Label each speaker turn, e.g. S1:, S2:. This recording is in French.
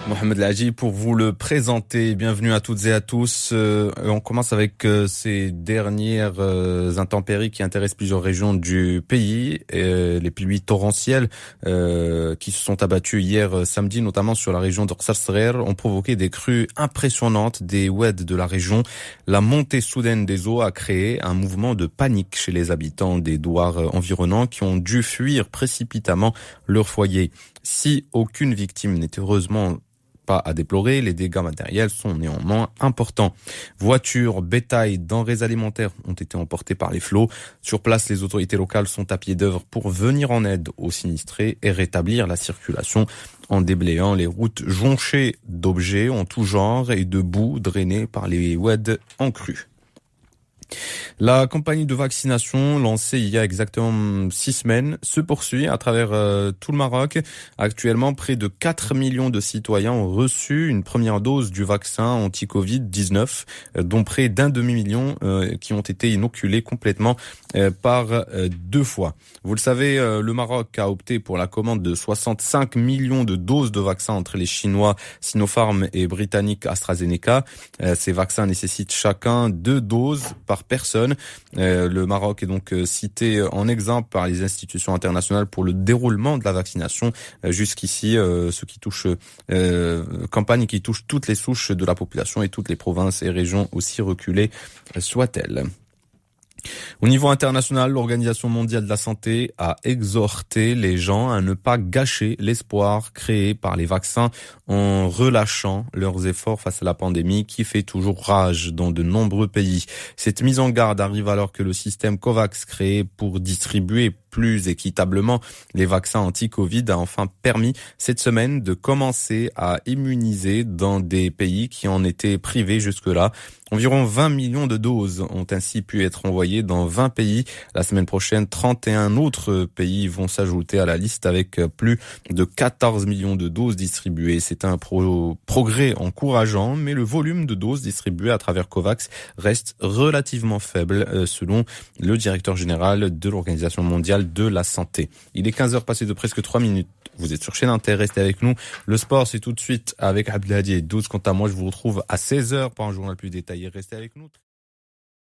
S1: Mohamed Laji pour vous le présenter. Bienvenue à toutes et à tous. On commence avec ces dernières intempéries qui intéressent plusieurs régions du pays. Les pluies torrentielles qui se sont abattues hier samedi, notamment sur la région de Rsar ont provoqué des crues impressionnantes des oueds de la région. La montée soudaine des eaux a créé un mouvement de panique chez les habitants des douars environnants qui ont dû fuir précipitamment leur foyer. Si aucune victime n'est heureusement pas à déplorer, les dégâts matériels sont néanmoins importants. Voitures, bétail, denrées alimentaires ont été emportés par les flots. Sur place, les autorités locales sont à pied d'œuvre pour venir en aide aux sinistrés et rétablir la circulation en déblayant les routes jonchées d'objets en tout genre et de boue drainée par les oueds en crue. La campagne de vaccination lancée il y a exactement 6 semaines se poursuit à travers tout le Maroc. Actuellement, près de 4 millions de citoyens ont reçu une première dose du vaccin anti-Covid-19, dont près d'un demi-million qui ont été inoculés complètement par 2 fois. Vous le savez, le Maroc a opté pour la commande de 65 millions de doses de vaccins entre les Chinois Sinopharm et Britanniques AstraZeneca. Ces vaccins nécessitent chacun 2 doses par personne. Le Maroc est donc cité en exemple par les institutions internationales pour le déroulement de la vaccination. Jusqu'ici, ce qui touche campagne qui touche toutes les souches de la population et toutes les provinces et régions aussi reculées soient-elles. Au niveau international, l'Organisation mondiale de la santé a exhorté les gens à ne pas gâcher l'espoir créé par les vaccins en relâchant leurs efforts face à la pandémie qui fait toujours rage dans de nombreux pays. Cette mise en garde arrive alors que le système COVAX créé pour distribuer plus équitablement les vaccins anti-Covid a enfin permis cette semaine de commencer à immuniser dans des pays qui en étaient privés jusque-là. Environ 20 millions de doses ont ainsi pu être envoyées dans 20 pays. La semaine prochaine, 31 autres pays vont s'ajouter à la liste avec plus de 14 millions de doses distribuées. C'est un progrès encourageant, mais le volume de doses distribuées à travers COVAX reste relativement faible, selon le directeur général de l'Organisation mondiale de la santé. Il est 15h passé de presque 3 minutes. Vous êtes sur Chaîne Inter, restez avec nous. Le sport, c'est tout de suite avec Abdelhadi et 12. Quant à moi, je vous retrouve à 16h pour un journal plus détaillé. Restez avec nous.